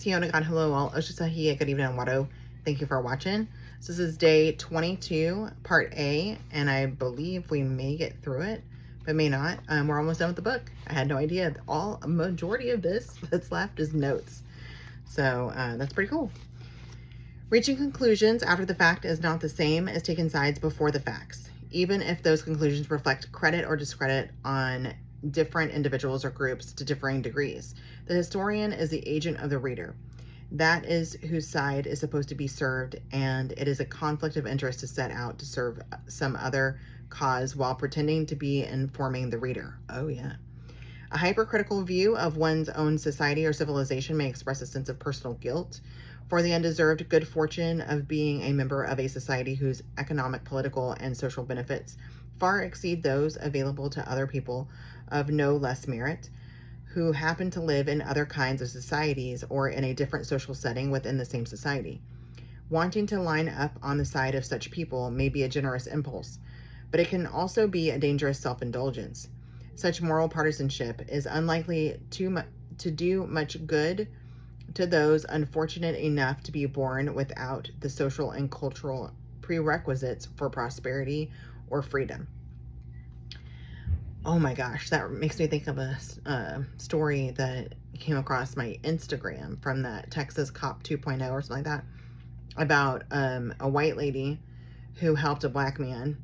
Siona God, hello all. Oshisahi, good evening, Wado. Thank you for watching. So this is day 22, part A, and I believe we may get through it, but may not. We're almost done with the book. I had no idea. A majority of this that's left is notes. So that's pretty cool. Reaching conclusions after the fact is not the same as taking sides before the facts, even if those conclusions reflect credit or discredit on different individuals or groups to differing degrees. The historian is the agent of the reader. That is whose side is supposed to be served, and it is a conflict of interest to set out to serve some other cause while pretending to be informing the reader. Oh yeah. A hypercritical view of one's own society or civilization may express a sense of personal guilt for the undeserved good fortune of being a member of a society whose economic, political, and social benefits far exceed those available to other people of no less merit, who happen to live in other kinds of societies or in a different social setting within the same society. Wanting to line up on the side of such people may be a generous impulse, but it can also be a dangerous self-indulgence. Such moral partisanship is unlikely to do much good to those unfortunate enough to be born without the social and cultural prerequisites for prosperity or freedom. Oh my gosh, that makes me think of a story that came across my Instagram from that Texas Cop 2.0 or something like that, about a white lady who helped a black man,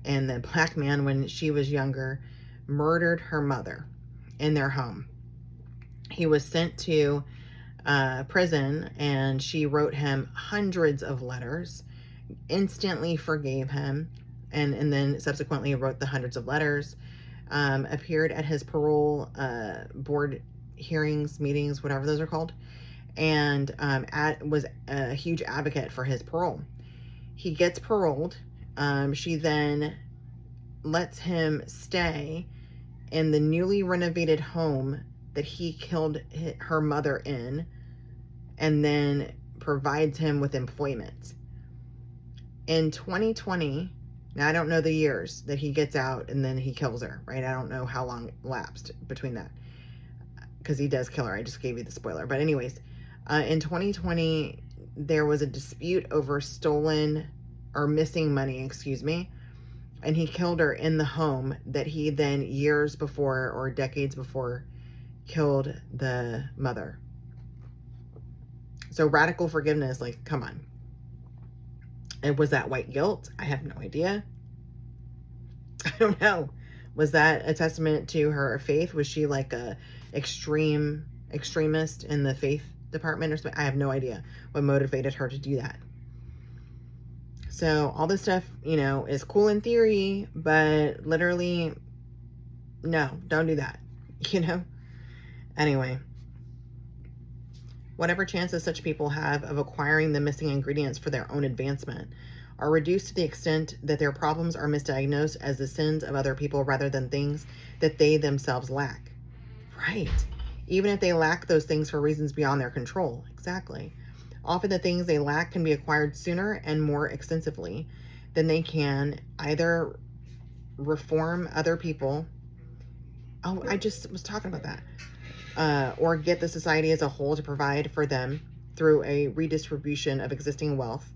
and the black man, when she was younger, murdered her mother in their home. He was sent to prison, and she wrote him hundreds of letters, instantly forgave him, and then subsequently wrote the hundreds of letters, appeared at his parole board hearings, meetings, whatever those are called, and was a huge advocate for his parole. He gets paroled. She then lets him stay in the newly renovated home that he killed her mother in, and then provides him with employment. In 2020, now I don't know the years that he gets out and then he kills her, right? I don't know how long lapsed between that, because he does kill her. I just gave you the spoiler. But anyways, in 2020, there was a dispute over stolen or missing money, excuse me, and he killed her in the home that he then years before or decades before killed the mother. So radical forgiveness, like, come on. And was that white guilt? I have no idea. I don't know. Was that a testament to her faith? Was she like a extremist in the faith department or something? I have no idea what motivated her to do that. So all this stuff, you know, is cool in theory, but literally, no, don't do that, you know? Anyway, whatever chances such people have of acquiring the missing ingredients for their own advancement are reduced to the extent that their problems are misdiagnosed as the sins of other people rather than things that they themselves lack. Right. Even if they lack those things for reasons beyond their control. Exactly. Often the things they lack can be acquired sooner and more extensively than they can either reform other people. Oh, I just was talking about that. Or get the society as a whole to provide for them through a redistribution of existing wealth,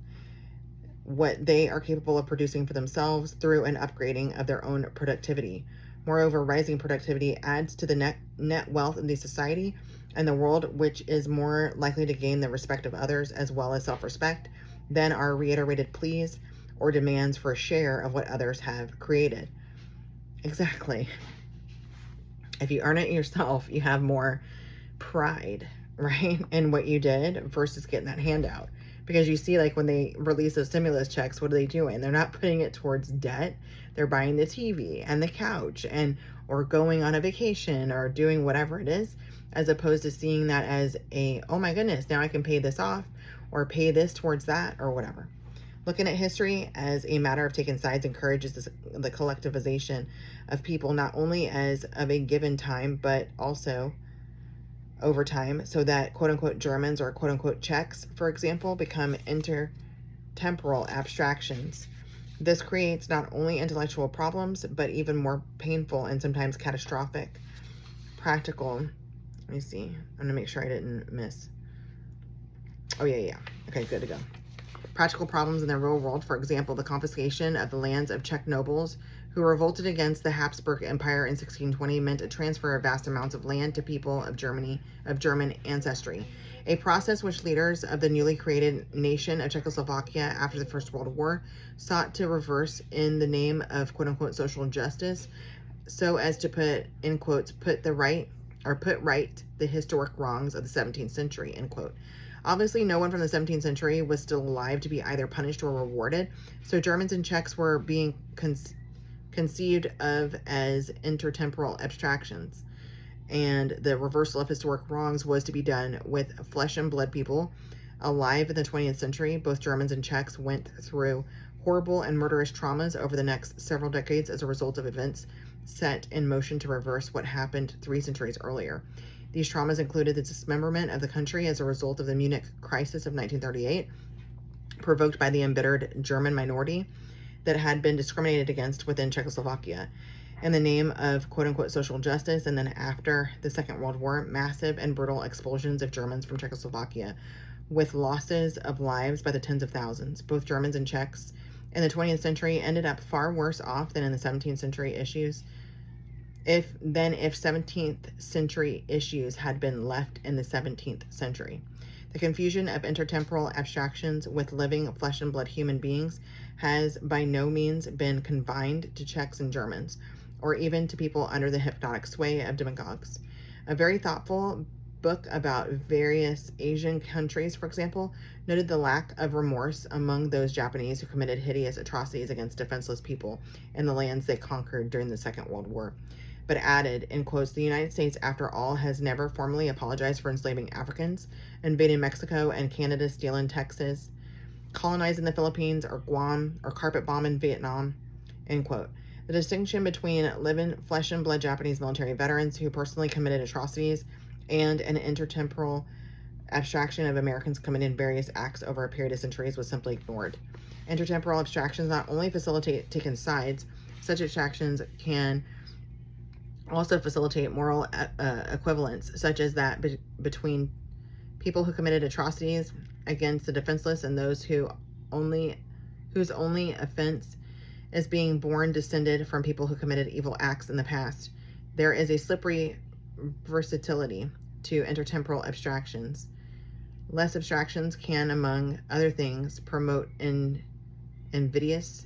what they are capable of producing for themselves through an upgrading of their own productivity. Moreover, rising productivity adds to the net wealth in the society and the world, which is more likely to gain the respect of others as well as self-respect than our reiterated pleas or demands for a share of what others have created. Exactly. If you earn it yourself, you have more pride, right, in what you did versus getting that handout. Because you see, like, when they release those stimulus checks, what are they doing? They're not putting it towards debt. They're buying the TV and the couch, and or going on a vacation or doing whatever it is, as opposed to seeing that as a, oh my goodness, now I can pay this off or pay this towards that or whatever. Looking at history as a matter of taking sides encourages the collectivization of people, not only as of a given time, but also over time, so that quote-unquote Germans or quote-unquote Czechs, for example, become intertemporal abstractions. This creates not only intellectual problems, but even more painful and sometimes catastrophic practical. Let me see. I'm going to make sure I didn't miss. Oh, yeah. Okay, good to go. Practical problems in the real world, for example, the confiscation of the lands of Czech nobles who revolted against the Habsburg Empire in 1620 meant a transfer of vast amounts of land to people of German ancestry, a process which leaders of the newly created nation of Czechoslovakia after the First World War sought to reverse in the name of quote-unquote social justice, so as to put, in quotes, put right the historic wrongs of the 17th century, end quote. Obviously, no one from the 17th century was still alive to be either punished or rewarded, so Germans and Czechs were being conceived of as intertemporal abstractions, and the reversal of historic wrongs was to be done with flesh and blood people alive in the 20th century. Both Germans and Czechs went through horrible and murderous traumas over the next several decades as a result of events set in motion to reverse what happened 3 centuries earlier. These traumas included the dismemberment of the country as a result of the Munich crisis of 1938, provoked by the embittered German minority that had been discriminated against within Czechoslovakia. In the name of quote-unquote social justice, and then after the Second World War, massive and brutal expulsions of Germans from Czechoslovakia, with losses of lives by the tens of thousands. Both Germans and Czechs in the 20th century ended up far worse off than in the 17th century issues. If 17th century issues had been left in the 17th century. The confusion of intertemporal abstractions with living flesh and blood human beings has by no means been confined to Czechs and Germans, or even to people under the hypnotic sway of demagogues. A very thoughtful book about various Asian countries, for example, noted the lack of remorse among those Japanese who committed hideous atrocities against defenseless people in the lands they conquered during the Second World War, but added, in quotes, the United States, after all, has never formally apologized for enslaving Africans, invading Mexico and Canada, stealing Texas, colonizing the Philippines or Guam, or carpet bombing Vietnam, end quote. The distinction between living flesh and blood Japanese military veterans who personally committed atrocities and an intertemporal abstraction of Americans committing various acts over a period of centuries was simply ignored. Intertemporal abstractions not only facilitate taking sides, such abstractions can also facilitate moral equivalence, such as that between people who committed atrocities against the defenseless and those whose only offense is being born descended from people who committed evil acts in the past. There is a slippery versatility to intertemporal abstractions. Less abstractions can, among other things, promote invidious,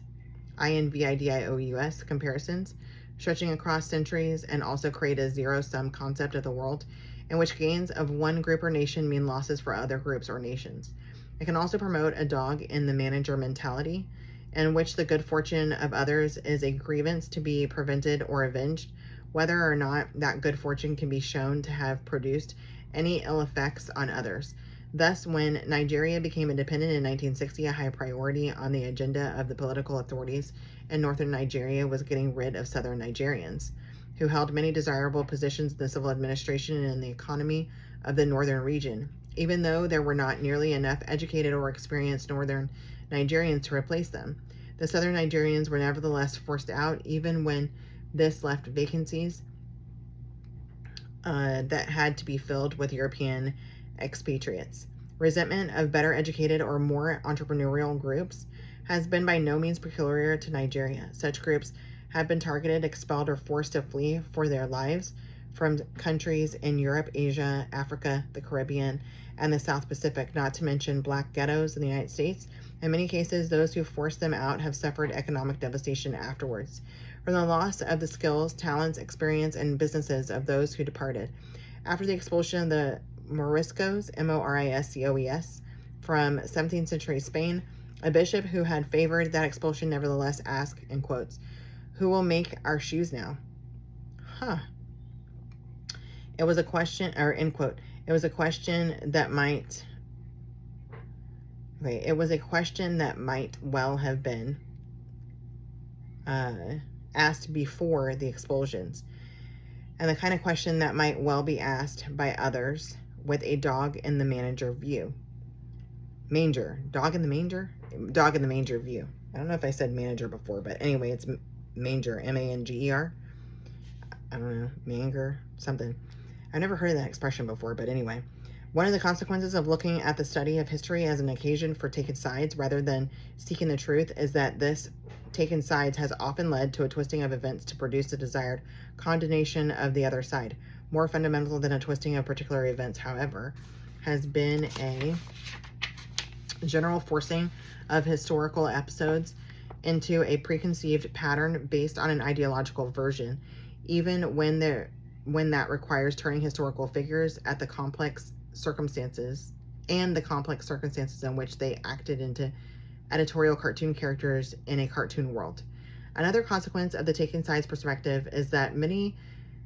invidious comparisons, stretching across centuries, and also create a zero-sum concept of the world, in which gains of one group or nation mean losses for other groups or nations. It can also promote a dog in the manager mentality, in which the good fortune of others is a grievance to be prevented or avenged, whether or not that good fortune can be shown to have produced any ill effects on others. Thus, when Nigeria became independent in 1960, a high priority on the agenda of the political authorities in northern Nigeria was getting rid of southern Nigerians, who held many desirable positions in the civil administration and in the economy of the northern region, even though there were not nearly enough educated or experienced northern Nigerians to replace them. The southern Nigerians were nevertheless forced out, even when this left vacancies that had to be filled with European expatriates. Resentment of better educated or more entrepreneurial groups has been by no means peculiar to Nigeria. Such groups have been targeted, expelled, or forced to flee for their lives from countries in Europe, Asia, Africa, the Caribbean, and the South Pacific, not to mention black ghettos in the United States. In many cases, those who forced them out have suffered economic devastation afterwards from the loss of the skills, talents, experience, and businesses of those who departed. After the expulsion of the Moriscos, Moriscoes, from 17th century Spain, a bishop who had favored that expulsion nevertheless asked, in quotes, "Who will make our shoes now?" It was a question, or end quote, it was a question that might well have been asked before the expulsions, and the kind of question that might well be asked by others with a dog in the manger view. Dog in the manger view. I don't know if I said manager before, but anyway, it's manger, M-A-N-G-E-R. I don't know, manger, something. I've never heard of that expression before, but anyway. One of the consequences of looking at the study of history as an occasion for taking sides rather than seeking the truth is that this taking sides has often led to a twisting of events to produce the desired condemnation of the other side. More fundamental than a twisting of particular events, however, has been a general forcing of historical episodes into a preconceived pattern based on an ideological version, even when that requires turning historical figures at the complex circumstances in which they acted into editorial cartoon characters in a cartoon world. Another consequence of the taking sides perspective is that many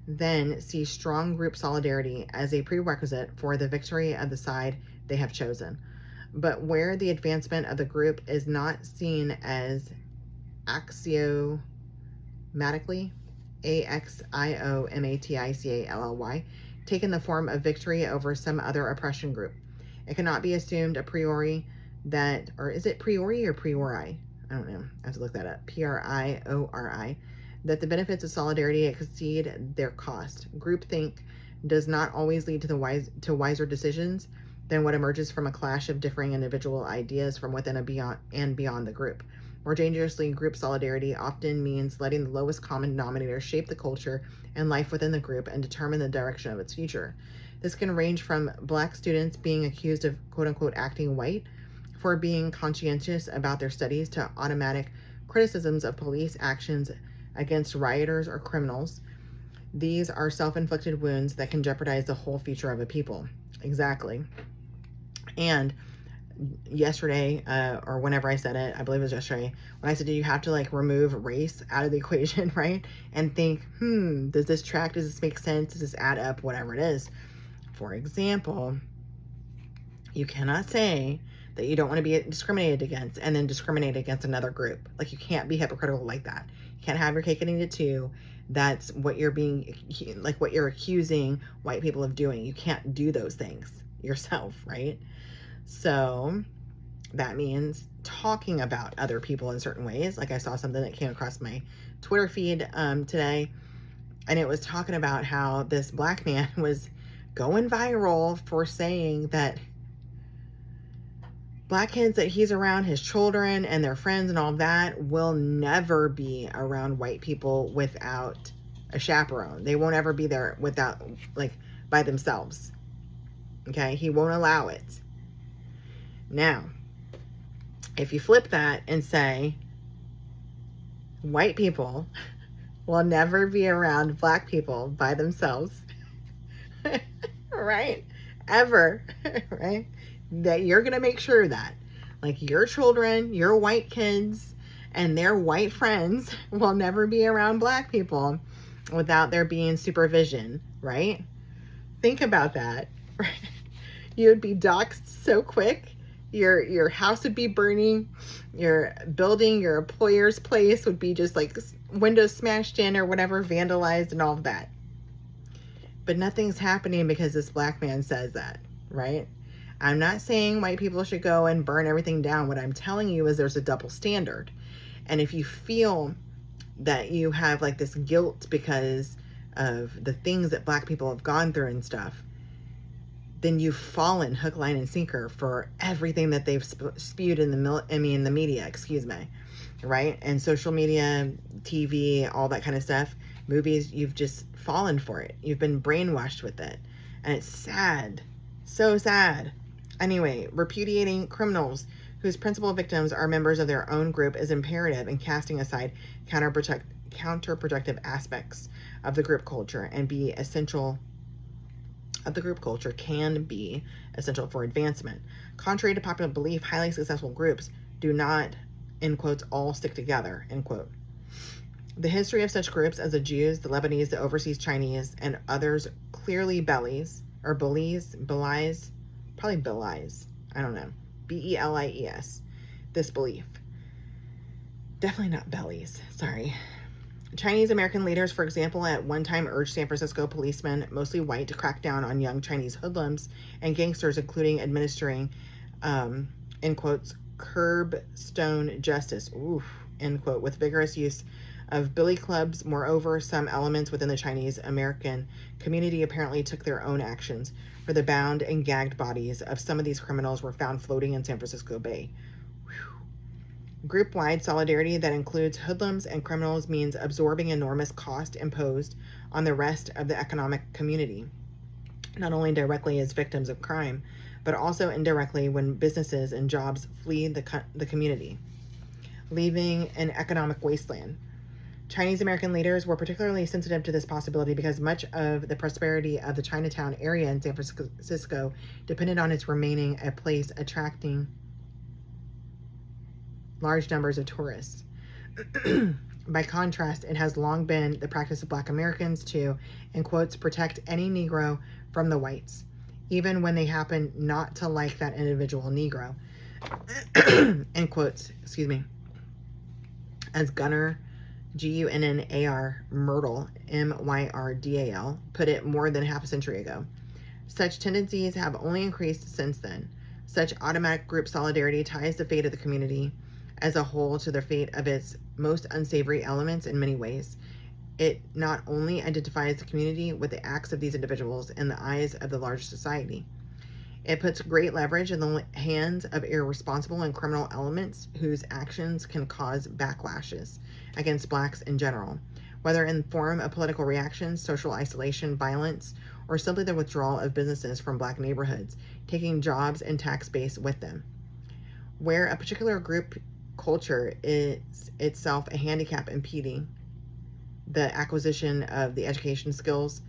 then see strong group solidarity as a prerequisite for the victory of the side they have chosen. But where the advancement of the group is not seen as axiomatically, AXIOMATICALLY, taken the form of victory over some other oppression group, it cannot be assumed a priori that, or is it priori or priori? I don't know. I have to look that up. PRIORI, that the benefits of solidarity exceed their cost. Groupthink does not always lead to wiser decisions than what emerges from a clash of differing individual ideas from within and beyond the group. More dangerously, group solidarity often means letting the lowest common denominator shape the culture and life within the group and determine the direction of its future. This can range from Black students being accused of quote-unquote acting white for being conscientious about their studies to automatic criticisms of police actions against rioters or criminals. These are self-inflicted wounds that can jeopardize the whole future of a people. Exactly. And yesterday, or whenever I said it, I believe it was yesterday, when I said, do you have to like remove race out of the equation, right? And think, does this track, does this make sense? Does this add up? Whatever it is. For example, you cannot say that you don't want to be discriminated against and then discriminate against another group. Like, you can't be hypocritical like that. You can't have your cake and eat it too. That's what you're being, like what you're accusing white people of doing. You can't do those things yourself, right? So that means talking about other people in certain ways. Like, I saw something that came across my Twitter feed today, and it was talking about how this Black man was going viral for saying that Black kids that he's around, his children and their friends and all that, will never be around white people without a chaperone. They won't ever be there without, like, by themselves. Okay? He won't allow it. Now, if you flip that and say, white people will never be around Black people by themselves, right? Ever, right? That you're going to make sure that, like, your children, your white kids, and their white friends will never be around Black people without there being supervision, right? Think about that, right? You would be doxxed so quick. Your house would be burning. Your building, your employer's place would be just like windows smashed in or whatever, vandalized and all of that. But nothing's happening because this Black man says that, right? I'm not saying white people should go and burn everything down. What I'm telling you is there's a double standard. And if you feel that you have like this guilt because of the things that Black people have gone through and stuff, then you've fallen hook, line, and sinker for everything that they've spewed in the media, right? And social media, TV, all that kind of stuff, movies, you've just fallen for it. You've been brainwashed with it. And it's sad. So sad. Anyway, repudiating criminals whose principal victims are members of their own group is imperative in casting aside counterproductive aspects of the group culture and be essential of the group culture can be essential for advancement. Contrary to popular belief, highly successful groups do not, in quotes, all stick together, end quote. The history of such groups as the Jews, the Lebanese, the overseas Chinese, and others clearly belies, I don't know, BELIES, this belief. Definitely not bellies, sorry. Chinese American leaders, for example, at one time urged San Francisco policemen, mostly white, to crack down on young Chinese hoodlums and gangsters, including administering, in quotes, curbstone justice, end quote, with vigorous use of billy clubs. Moreover, some elements within the Chinese American community apparently took their own actions, for the bound and gagged bodies of some of these criminals were found floating in San Francisco Bay. Group-wide solidarity that includes hoodlums and criminals means absorbing enormous cost imposed on the rest of the economic community, not only directly as victims of crime, but also indirectly when businesses and jobs flee the community, leaving an economic wasteland. Chinese American leaders were particularly sensitive to this possibility because much of the prosperity of the Chinatown area in San Francisco depended on its remaining a place attracting large numbers of tourists. By contrast, it has long been the practice of Black Americans to, in quotes, protect any Negro from the whites, even when they happen not to like that individual Negro, in quotes, excuse me, as Gunnar, Gunnar Myrdal, Myrdal, put it more than half a century ago. Such tendencies have only increased since then. Such automatic group solidarity ties the fate of the community as a whole to the fate of its most unsavory elements in many ways. It not only identifies the community with the acts of these individuals in the eyes of the larger society, it puts great leverage in the hands of irresponsible and criminal elements whose actions can cause backlashes against Blacks in general, whether in form of political reactions, social isolation, violence, or simply the withdrawal of businesses from Black neighborhoods, taking jobs and tax base with them. Where a particular group culture is itself a handicap impeding the acquisition of the education skills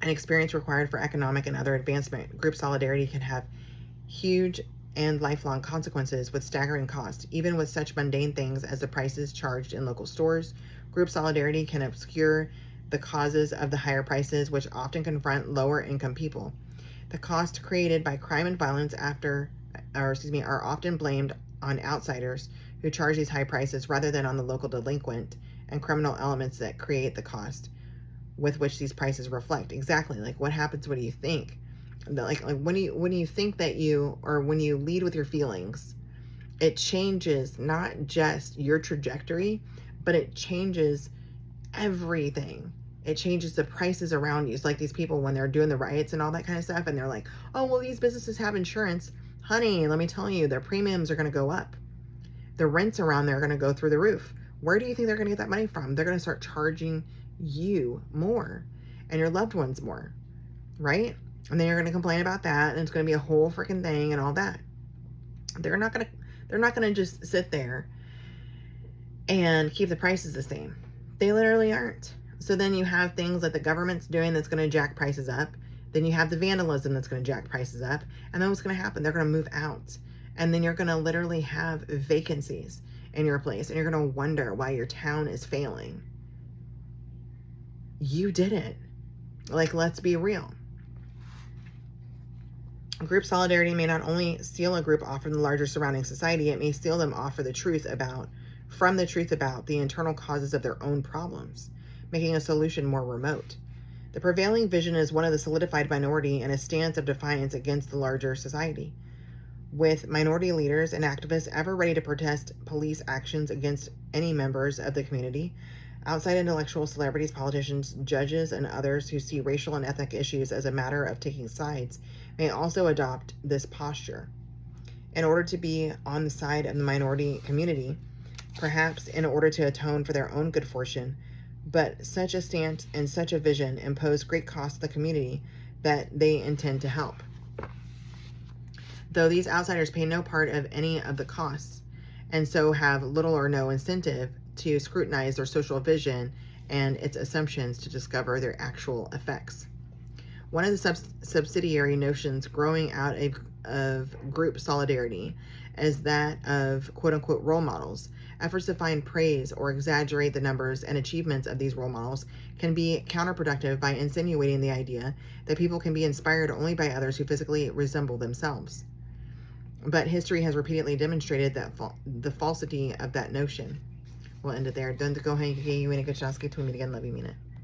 and experience required for economic and other advancement, group solidarity can have huge and lifelong consequences with staggering cost. Even with such mundane things as the prices charged in local stores, group solidarity can obscure the causes of the higher prices, which often confront lower income people. The cost created by crime and violence are often blamed on outsiders who charge these high prices rather than on the local delinquent and criminal elements that create the cost with which these prices reflect. Exactly. Like, what happens? What do you think? Like when you think that when you lead with your feelings, it changes not just your trajectory, but it changes everything. It changes the prices around you. It's like these people when they're doing the riots and all that kind of stuff, and they're like, oh, well, these businesses have insurance. Honey, let me tell you, their premiums are going to go up. The rents around there are going to go through the roof. Where do you think they're going to get that money from? They're going to start charging you more and your loved ones more, right? And then you're going to complain about that, and it's going to be a whole freaking thing and all that. They're not going to just sit there and keep the prices the same. They literally aren't. So then you have things that the government's doing that's going to jack prices up. Then you have the vandalism that's going to jack prices up. And then what's going to happen? They're going to move out. And then you're going to literally have vacancies in your place. And you're going to wonder why your town is failing. You did it. Like, let's be real. Group solidarity may not only seal a group off from the larger surrounding society, it may seal them off from the truth about the internal causes of their own problems, making a solution more remote. The prevailing vision is one of the solidified minority and a stance of defiance against the larger society, with minority leaders and activists ever ready to protest police actions against any members of the community. Outside intellectuals, celebrities, politicians, judges, and others who see racial and ethnic issues as a matter of taking sides may also adopt this posture in order to be on the side of the minority community, perhaps in order to atone for their own good fortune. But such a stance and such a vision impose great cost to the community that they intend to help, though these outsiders pay no part of any of the costs, and so have little or no incentive to scrutinize their social vision and its assumptions to discover their actual effects. One of the subsidiary notions growing out of group solidarity is that of quote-unquote role models. Efforts to find praise or exaggerate the numbers and achievements of these role models can be counterproductive by insinuating the idea that people can be inspired only by others who physically resemble themselves. But history has repeatedly demonstrated that the falsity of that notion. We'll end it there. Don't go ahead and get you in a good shot. Get to meet again. Love you, mean it.